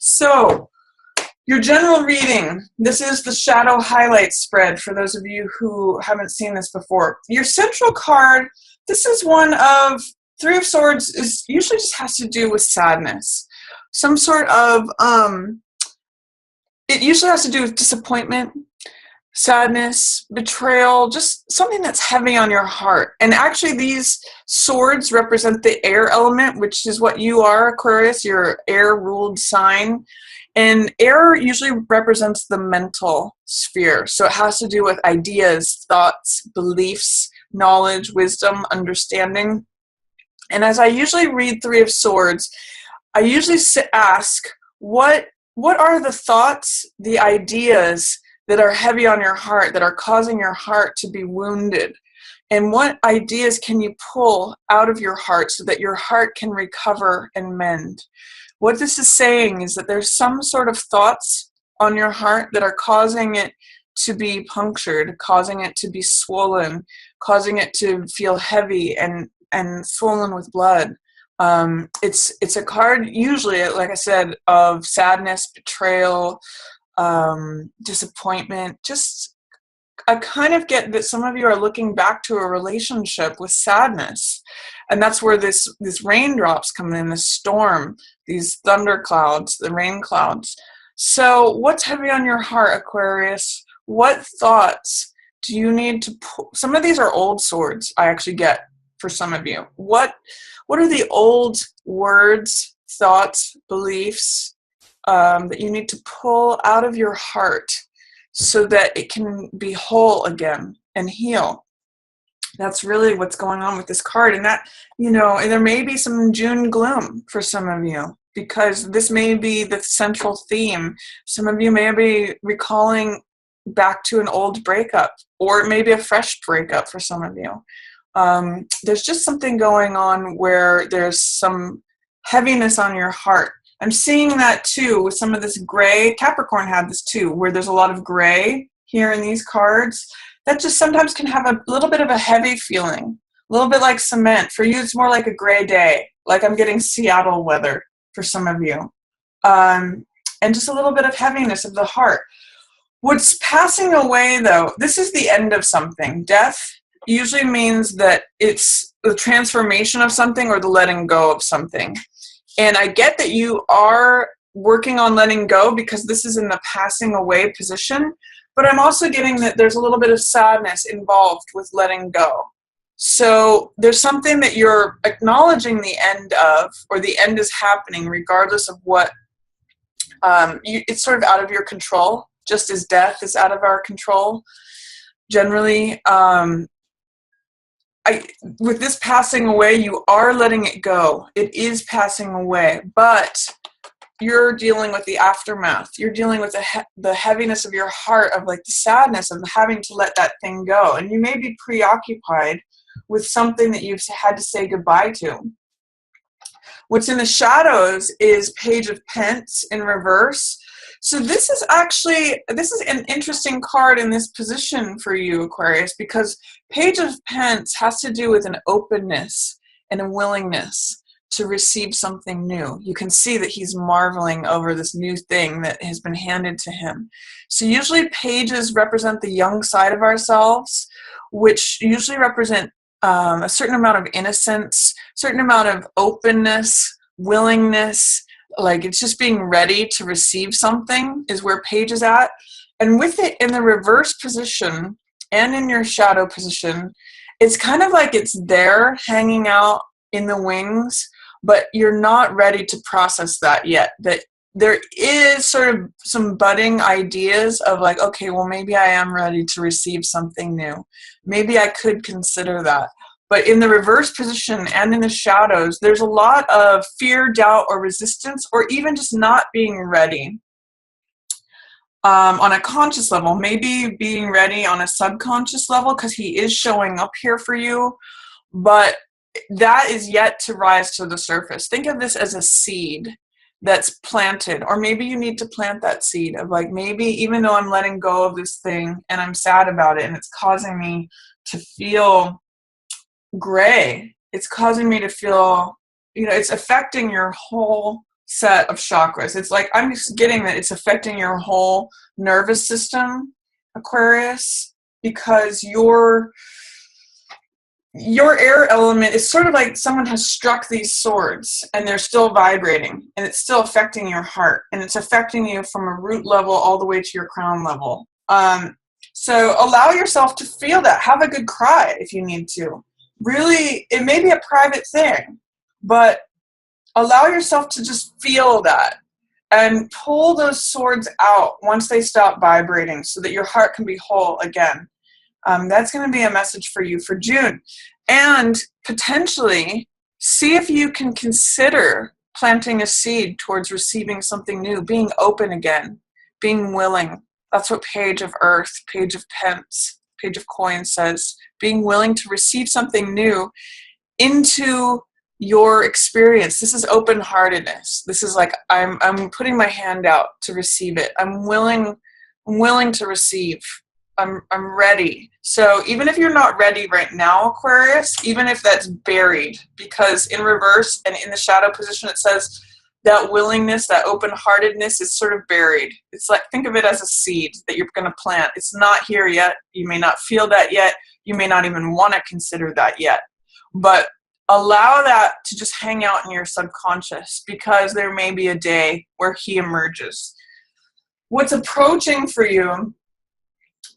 So, your general reading. This is the shadow highlight spread for those of you who haven't seen this before. Your central card, this is one of Three of Swords, is usually just has to do with sadness. Some sort of, it usually has to do with disappointment, sadness, betrayal, just something that's heavy on your heart. And actually these swords represent the air element, which is what you are, Aquarius, your air-ruled sign. And air usually represents the mental sphere. So it has to do with ideas, thoughts, beliefs, knowledge, wisdom, understanding. And as I usually read Three of Swords, I usually ask, what are the thoughts, the ideas that are heavy on your heart, that are causing your heart to be wounded? And what ideas can you pull out of your heart so that your heart can recover and mend? What this is saying is that there's some sort of thoughts on your heart that are causing it to be punctured, causing it to be swollen, causing it to feel heavy and swollen with blood. It's a card usually, like I said, of sadness, betrayal, disappointment. Just I kind of get that some of you are looking back to a relationship with sadness, and that's where this raindrops come in, the storm, these thunder clouds, the rain clouds. So what's heavy on your heart, Aquarius? What thoughts do you need to pull? Some of these are old swords I actually get for some of you. What are the old words, thoughts, beliefs that you need to pull out of your heart so that it can be whole again and heal? That's really what's going on with this card. And that, and there may be some June gloom for some of you, because this may be the central theme. Some of you may be recalling back to an old breakup, or it may be a fresh breakup for some of you. There's just something going on where there's some heaviness on your heart. I'm seeing that too with some of this gray. Capricorn had this too, where there's a lot of gray here in these cards. That just sometimes can have a little bit of a heavy feeling, a little bit like cement. For you, it's more like a gray day, like I'm getting Seattle weather for some of you. And just a little bit of heaviness of the heart. What's passing away though, this is the end of something. Death usually means that it's the transformation of something or the letting go of something. And I get that you are working on letting go because this is in the passing away position, but I'm also getting that there's a little bit of sadness involved with letting go. So there's something that you're acknowledging the end of, or the end is happening regardless of what, it's sort of out of your control, just as death is out of our control. Generally, with this passing away, you are letting it go. It is passing away, but you're dealing with the aftermath. You're dealing with the heaviness of your heart, of like the sadness of having to let that thing go. And you may be preoccupied with something that you've had to say goodbye to. What's in the shadows is Page of Pentacles in reverse. So this is an interesting card in this position for you, Aquarius, because Page of Pentacles has to do with an openness and a willingness to receive something new. You can see that he's marveling over this new thing that has been handed to him. So usually pages represent the young side of ourselves, which usually represent a certain amount of innocence, certain amount of openness, willingness. Like it's just being ready to receive something is where Page is at. And with it in the reverse position and in your shadow position, it's kind of like it's there hanging out in the wings, but you're not ready to process that yet. That there is sort of some budding ideas of like, okay, well, maybe I am ready to receive something new. Maybe I could consider that. But in the reverse position and in the shadows, there's a lot of fear, doubt, or resistance, or even just not being ready on a conscious level. Maybe being ready on a subconscious level because he is showing up here for you. But that is yet to rise to the surface. Think of this as a seed that's planted. Or maybe you need to plant that seed of like, maybe even though I'm letting go of this thing and I'm sad about it and it's causing me to feel gray, it's causing me to feel, it's affecting your whole set of chakras. It's like, I'm just getting that it's affecting your whole nervous system, Aquarius, because your air element is sort of like someone has struck these swords and they're still vibrating, and it's still affecting your heart, and it's affecting you from a root level all the way to your crown level. So allow yourself to feel that. Have a good cry if you need to. Really, it may be a private thing, but allow yourself to just feel that and pull those swords out once they stop vibrating so that your heart can be whole again. That's going to be a message for you for June. And potentially see if you can consider planting a seed towards receiving something new, being open again, being willing. That's what Page of Earth, Page of Pence, Page of Coins says. Being willing to receive something new into your experience. This is open-heartedness. This is like, I'm putting my hand out to receive it. I'm willing to receive. I'm ready. So even if you're not ready right now, Aquarius, even if that's buried, because in reverse and in the shadow position it says that willingness, that open-heartedness is sort of buried. It's like, think of it as a seed that you're going to plant. It's not here yet. You may not feel that yet. You may not even want to consider that yet. But allow that to just hang out in your subconscious, because there may be a day where he emerges. What's approaching for you,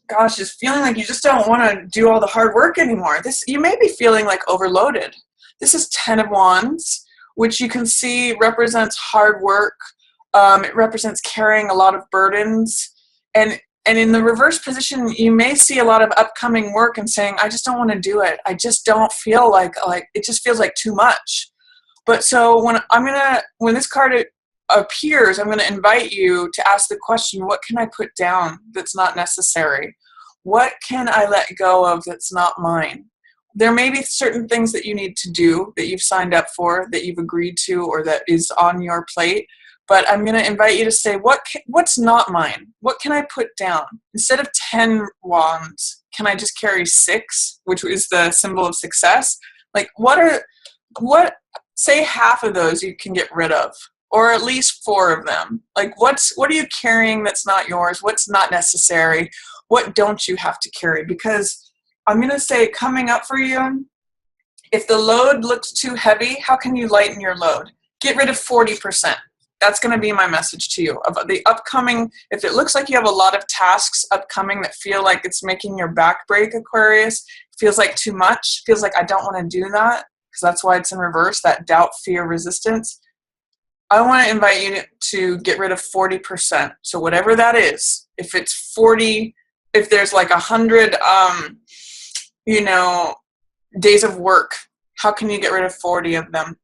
gosh, is feeling like you just don't want to do all the hard work anymore. You may be feeling like overloaded. This is 10 of Wands, which you can see represents hard work. It represents carrying a lot of burdens. And in the reverse position, you may see a lot of upcoming work and saying, I just don't want to do it. I just don't feel like it just feels like too much. But so when this card appears, I'm going to invite you to ask the question, what can I put down that's not necessary? What can I let go of that's not mine? There may be certain things that you need to do that you've signed up for, that you've agreed to, or that is on your plate. But I'm going to invite you to say, what's not mine? What can I put down? Instead of 10 wands, can I just carry 6, which is the symbol of success? Like, say half of those you can get rid of, or at least 4 of them. Like, what are you carrying that's not yours? What's not necessary? What don't you have to carry? Because I'm going to say, coming up for you, if the load looks too heavy, how can you lighten your load? Get rid of 40%. That's going to be my message to you. Of the upcoming, if it looks like you have a lot of tasks upcoming that feel like it's making your back break, Aquarius, feels like too much, feels like I don't want to do that, because that's why it's in reverse, that doubt, fear, resistance. I want to invite you to get rid of 40%. So whatever that is, if it's 40, if there's like 100, days of work, how can you get rid of 40 of them?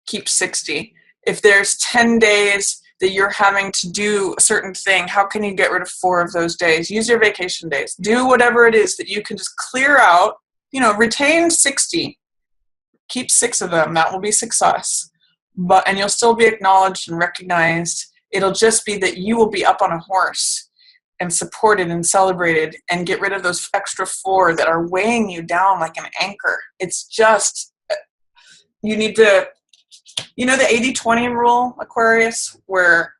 Keep 60. If there's 10 days that you're having to do a certain thing, how can you get rid of 4 of those days? Use your vacation days. Do whatever it is that you can just clear out, retain 60. Keep 6 of them. That will be success. And you'll still be acknowledged and recognized. It'll just be that you will be up on a horse and supported and celebrated, and get rid of those extra 4 that are weighing you down like an anchor. It's just, you need to, the 80-20 rule, Aquarius, where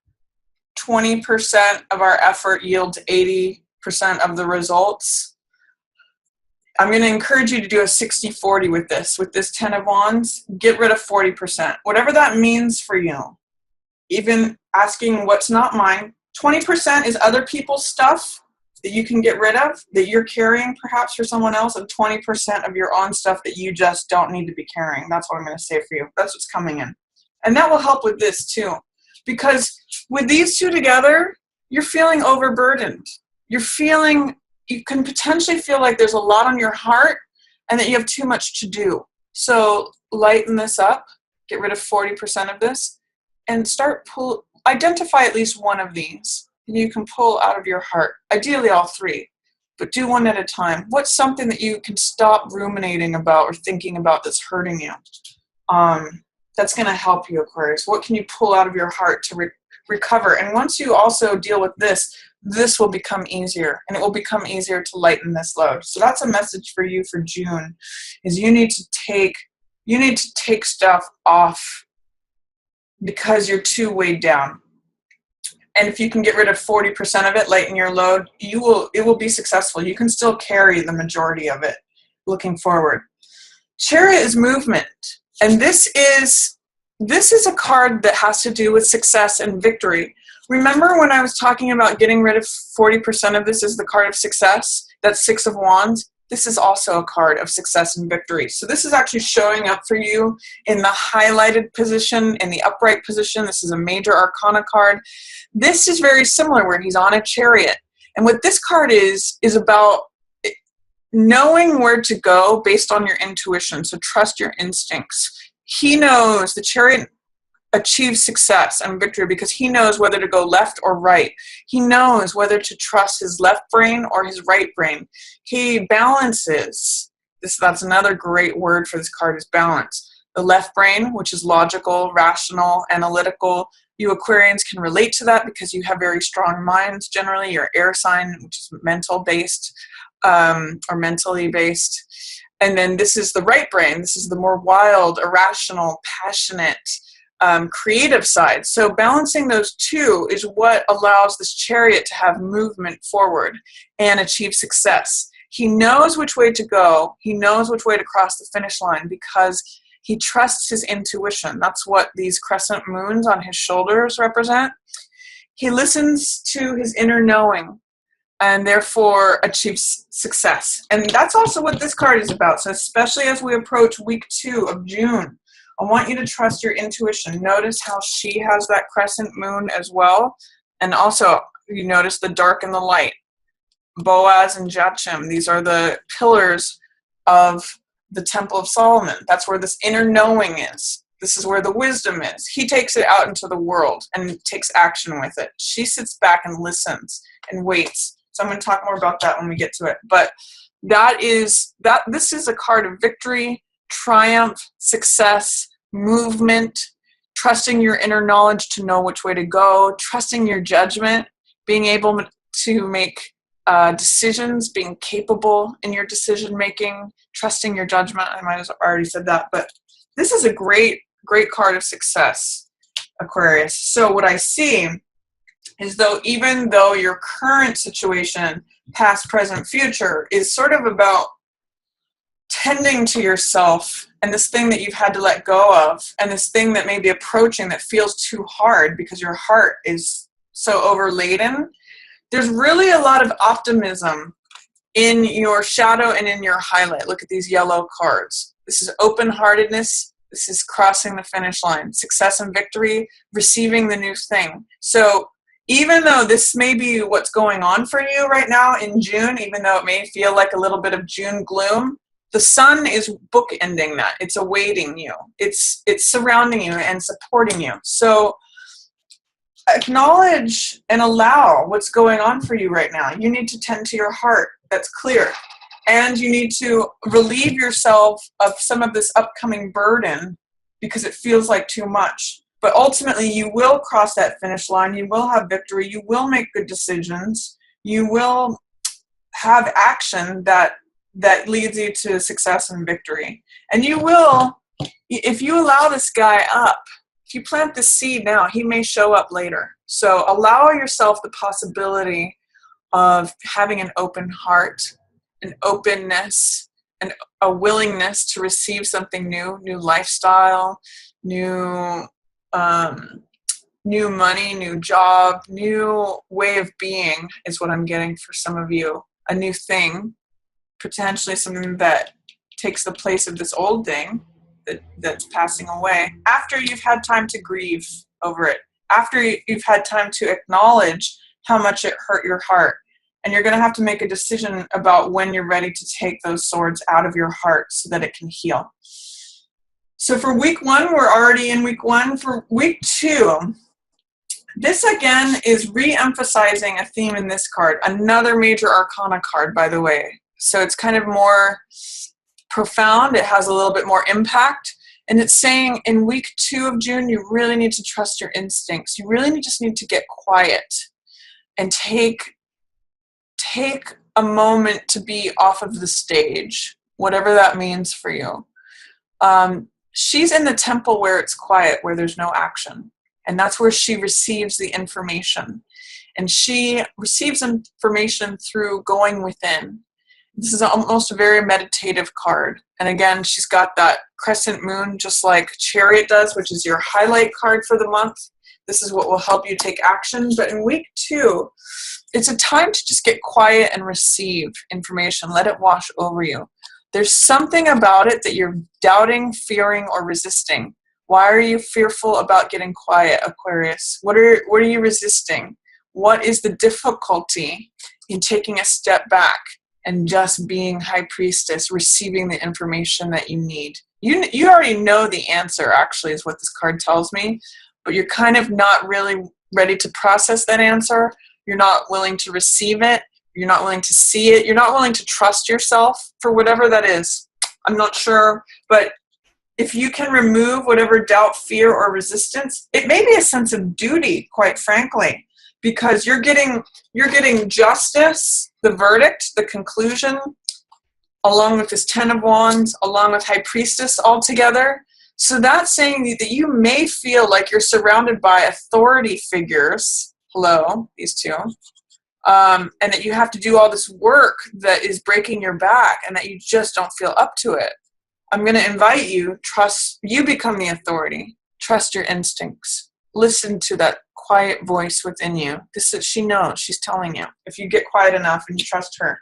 20% of our effort yields 80% of the results. I'm going to encourage you to do a 60-40 with this 10 of Wands. Get rid of 40%. Whatever that means for you. Even asking what's not mine. 20% is other people's stuff that you can get rid of, that you're carrying perhaps for someone else, and 20% of your own stuff that you just don't need to be carrying. That's what I'm going to say for you. That's what's coming in. And that will help with this too. Because with these two together, you're feeling overburdened. You can potentially feel like there's a lot on your heart and that you have too much to do. So lighten this up, get rid of 40% of this, and identify at least one of these you can pull out of your heart. Ideally all 3, but do one at a time. What's something that you can stop ruminating about or thinking about that's hurting you? That's going to help you, Aquarius. What can you pull out of your heart to recover? And once you also deal with this will become easier, and it will become easier to lighten this load. So that's a message for you for June, is you need to take stuff off because you're too weighed down. And if you can get rid of 40% of it, lighten your load, it will be successful. You can still carry the majority of it looking forward. Chariot is movement. And this is a card that has to do with success and victory. Remember when I was talking about getting rid of 40% of this is the card of success? That's Six of Wands. This is also a card of success and victory. So this is actually showing up for you in the highlighted position, in the upright position. This is a major arcana card. This is very similar where he's on a chariot. And what this card is about knowing where to go based on your intuition. So trust your instincts. He knows, the chariot achieves success and victory because he knows whether to go left or right. He knows whether to trust his left brain or his right brain. He balances. That's another great word for this card is balance. The left brain, which is logical, rational, analytical. You Aquarians can relate to that because you have very strong minds generally. You're air sign, which is mental based or mentally based. And then this is the right brain. This is the more wild, irrational, passionate, creative side. So balancing those two is what allows this chariot to have movement forward and achieve success. He knows which way to go. He knows which way to cross the finish line because he trusts his intuition. That's what these crescent moons on his shoulders represent. He listens to his inner knowing and therefore achieves success. And that's also what this card is about. So especially as we approach week 2 of June, I want you to trust your intuition. Notice how she has that crescent moon as well. And also, you notice the dark and the light. Boaz and Jachim, these are the pillars of the Temple of Solomon. That's where this inner knowing is. This is where the wisdom is. He takes it out into the world and takes action with it. She sits back and listens and waits. So I'm going to talk more about that when we get to it. But this is a card of victory, triumph, success, movement, trusting your inner knowledge to know which way to go, trusting your judgment, being able to make decisions, being capable in your decision making, trusting your judgment. I might have already said that, but this is a great card of success, Aquarius. So what I see is even though your current situation, past, present, future, is sort of about tending to yourself and this thing that you've had to let go of and this thing that may be approaching that feels too hard because your heart is so overladen, there's really a lot of optimism in your shadow and in your highlight. Look at these yellow cards. This is open-heartedness. This is crossing the finish line. Success and victory, receiving the new thing. So even though this may be what's going on for you right now in June, even though it may feel like a little bit of June gloom, the sun is bookending that. It's awaiting you. It's surrounding you and supporting you. So acknowledge and allow what's going on for you right now. You need to tend to your heart. That's clear. And you need to relieve yourself of some of this upcoming burden because it feels like too much. But ultimately, you will cross that finish line. You will have victory. You will make good decisions. You will have action that leads you to success and victory. And you will, if you allow this guy up, if you plant the seed now, he may show up later. So allow yourself the possibility of having an open heart, an openness, and a willingness to receive something new lifestyle, new money, new job, new way of being is what I'm getting for some of you. A new thing, potentially something that takes the place of this old thing that's passing away. After you've had time to grieve over it, after you've had time to acknowledge how much it hurt your heart, and you're going to have to make a decision about when you're ready to take those swords out of your heart so that it can heal. So for week 1, we're already in week 1. For week 2, this again is re-emphasizing a theme in this card. Another major arcana card, by the way. So it's kind of more profound. It has a little bit more impact. And it's saying in week 2 of June, you really need to trust your instincts. You really just need to get quiet and take a moment to be off of the stage, whatever that means for you. she's in the temple where it's quiet, where there's no action. And that's where she receives the information. And she receives information through going within. This is almost a very meditative card. And again, she's got that crescent moon, just like Chariot does, which is your highlight card for the month. This is what will help you take action. But in week 2, it's a time to just get quiet and receive information. Let it wash over you. There's something about it that you're doubting, fearing, or resisting. Why are you fearful about getting quiet, Aquarius? What are you resisting? What is the difficulty in taking a step back and just being High Priestess, receiving the information that you need? You already know the answer, actually, is what this card tells me, but you're kind of not really ready to process that answer. You're not willing to receive it. You're not willing to see it. You're not willing to trust yourself for whatever that is. I'm not sure, but if you can remove whatever doubt, fear, or resistance, it may be a sense of duty, quite frankly, because you're getting justice, the verdict, the conclusion, along with this 10 of Wands, along with High Priestess all together. So that's saying that you may feel like you're surrounded by authority figures. Hello, these two. And that you have to do all this work that is breaking your back and that you just don't feel up to it. I'm going to invite you, you become the authority. Trust your instincts. Listen to that quiet voice within you. She knows, she's telling you. If you get quiet enough and you trust her,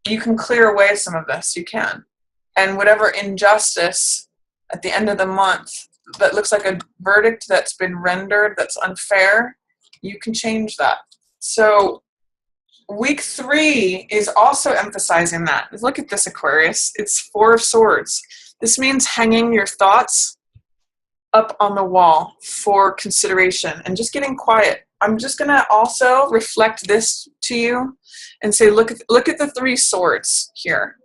you can clear away some of this. You can. And whatever injustice at the end of the month that looks like a verdict that's been rendered that's unfair, you can change that. So week 3 is also emphasizing that. Look at this, Aquarius. It's 4 of Swords. This means hanging your thoughts up on the wall for consideration and just getting quiet. I'm just going to also reflect this to you and say, look at the 3 swords here.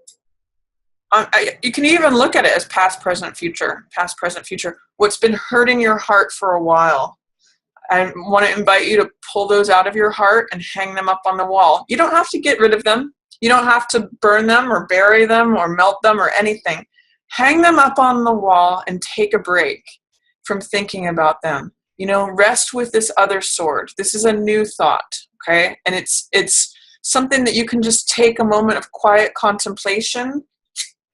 You can even look at it as past, present, future. Past, present, future. What's been hurting your heart for a while. I want to invite you to pull those out of your heart and hang them up on the wall. You don't have to get rid of them. You don't have to burn them or bury them or melt them or anything. Hang them up on the wall and take a break from thinking about them. Rest with this other sword. This is a new thought, okay? And it's something that you can just take a moment of quiet contemplation.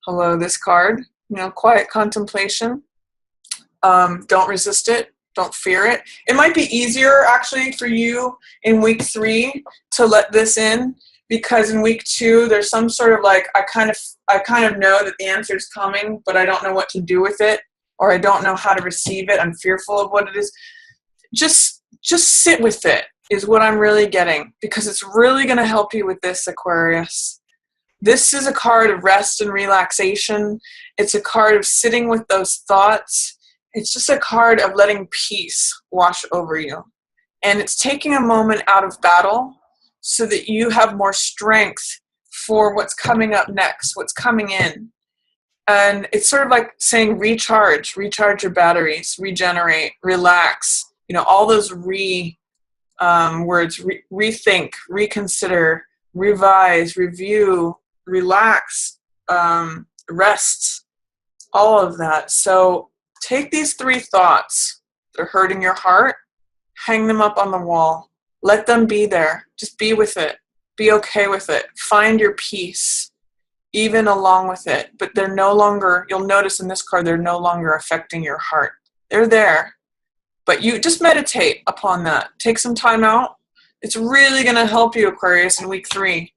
Hello, this card. Quiet contemplation. Don't resist it. Don't fear it. It might be easier, actually, for you in week 3 to let this in, because in week 2 there's some sort of like I kind of know that the answer is coming, but I don't know what to do with it, or I don't know how to receive it. I'm fearful of what it is. Just sit with it is what I'm really getting, because it's really going to help you with this, Aquarius. This is a card of rest and relaxation. It's a card of sitting with those thoughts. It's just a card of letting peace wash over you. And it's taking a moment out of battle so that you have more strength for what's coming up next, what's coming in. And it's sort of like saying recharge your batteries, regenerate, relax. All those words, rethink, reconsider, revise, review, relax, rest, all of that. So take these 3 thoughts. They're hurting your heart. Hang them up on the wall. Let them be there. Just be with it. Be okay with it. Find your peace, even along with it. But they're no longer, you'll notice in this card, they're no longer affecting your heart. They're there. But you just meditate upon that. Take some time out. It's really going to help you, Aquarius, in week 3.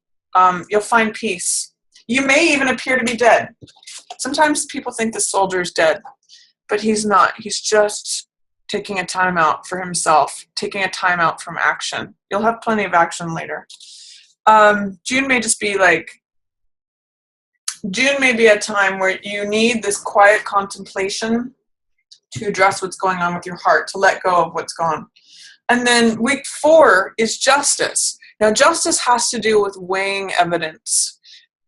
You'll find peace. You may even appear to be dead. Sometimes people think the soldier is dead. But he's not. He's just taking a time out for himself, taking a time out from action. You'll have plenty of action later. June may be a time where you need this quiet contemplation to address what's going on with your heart, to let go of what's gone. And then week 4 is justice. Now, justice has to do with weighing evidence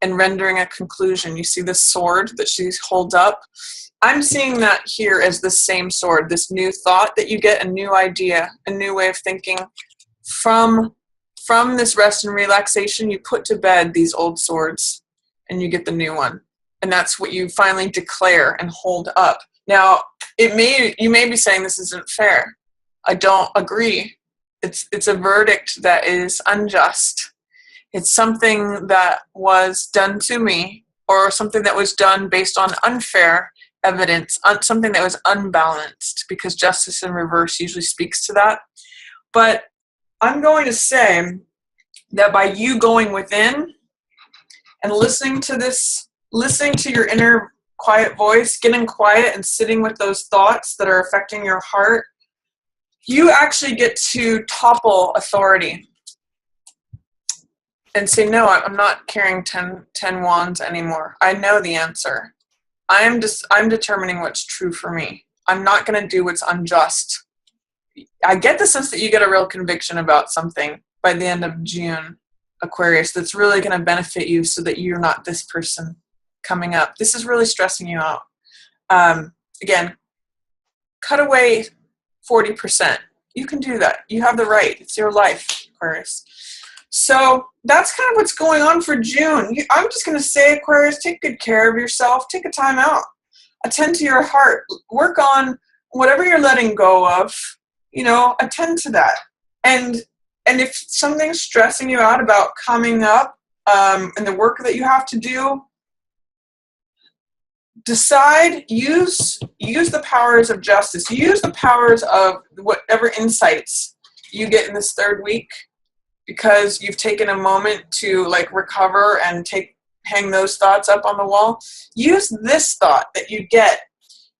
and rendering a conclusion. You see this sword that she holds up? I'm seeing that here as the same sword, this new thought that you get, a new idea, a new way of thinking. From this rest and relaxation, you put to bed these old swords and you get the new one. And that's what you finally declare and hold up. Now, you may be saying this isn't fair. I don't agree. It's a verdict that is unjust. It's something that was done to me, or something that was done based on unfair evidence, something that was unbalanced, because justice in reverse usually speaks to that. But I'm going to say that by you going within and listening to your inner quiet voice, getting quiet and sitting with those thoughts that are affecting your heart, you actually get to topple authority and say, no, I'm not carrying 10 wands anymore. I know the answer. I'm determining what's true for me. I'm not going to do what's unjust. I get the sense that you get a real conviction about something by the end of June, Aquarius, that's really going to benefit you, so that you're not this person coming up. This is really stressing you out. Again, cut away 40%. You can do that. You have the right. It's your life, Aquarius. So that's kind of what's going on for June. I'm just going to say, Aquarius, take good care of yourself. Take a time out. Attend to your heart. Work on whatever you're letting go of. Attend to that. And if something's stressing you out about coming up and the work that you have to do, decide, use the powers of justice. Use the powers of whatever insights you get in this third week, because you've taken a moment to recover and hang those thoughts up on the wall. Use this thought that you get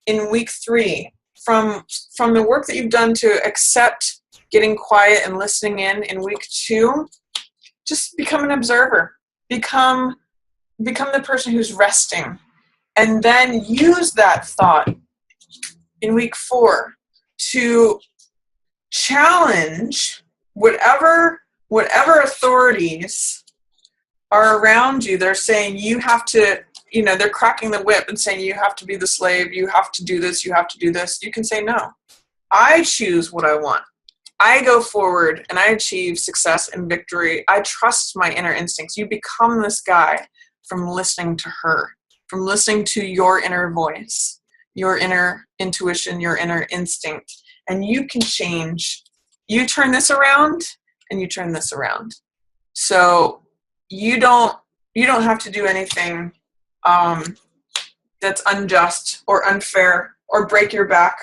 in week 3 from the work that you've done to accept getting quiet and listening in week 2. Just become an observer. Become the person who's resting. And then use that thought in week 4 to challenge whatever authorities are around you. They're saying you have to, they're cracking the whip and saying you have to be the slave, you have to do this, you have to do this. You can say, no, I choose what I want. I go forward and I achieve success and victory. I trust my inner instincts. You become this guy from listening to her, from listening to your inner voice, your inner intuition, your inner instinct. And you can change. You turn this around and you turn this around. So you don't have to do anything that's unjust or unfair or break your back.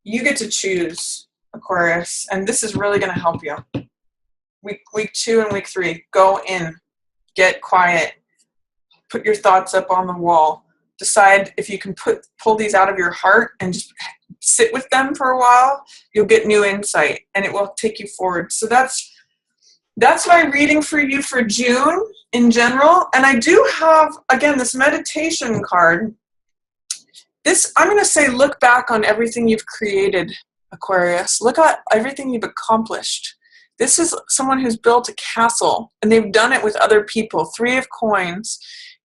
You get to choose, Aquarius, and this is really going to help you. Week 2 and week 3, go in, get quiet, put your thoughts up on the wall. Decide if you can pull these out of your heart and just sit with them for a while. You'll get new insight, and it will take you forward. So that's my reading for you for June in general. And I do have, again, this meditation card. I'm going to say, look back on everything you've created, Aquarius. Look at everything you've accomplished. This is someone who's built a castle, and they've done it with other people. 3 of Coins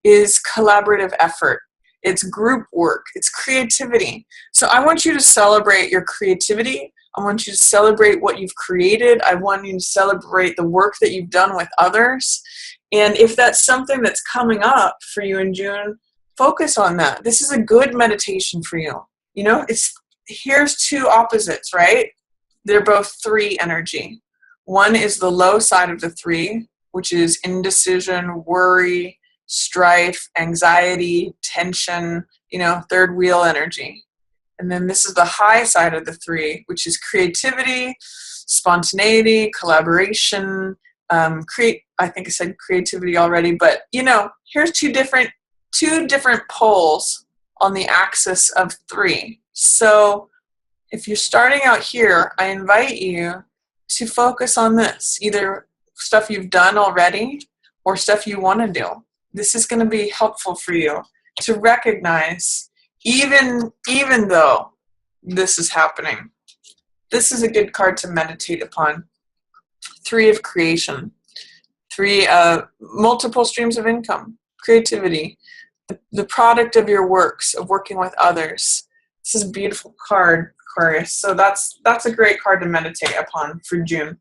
is collaborative effort. It's group work. It's creativity. So I want you to celebrate your creativity. I want you to celebrate what you've created. I want you to celebrate the work that you've done with others. And if that's something that's coming up for you in June, focus on that. This is a good meditation for you. Here's 2 opposites, right? They're both 3 energy. One is the low side of the 3, which is indecision, worry, strife, anxiety, tension, third wheel energy. And then this is the high side of the 3, which is creativity, spontaneity, collaboration, I think I said creativity already, but here's two different poles on the axis of 3. So if you're starting out here, I invite you to focus on this, either stuff you've done already or stuff you want to do. This is going to be helpful for you to recognize, even though this is happening. This is a good card to meditate upon. 3 of creation. 3 multiple streams of income. Creativity. The product of your works, of working with others. This is a beautiful card, Aquarius. So that's a great card to meditate upon for June.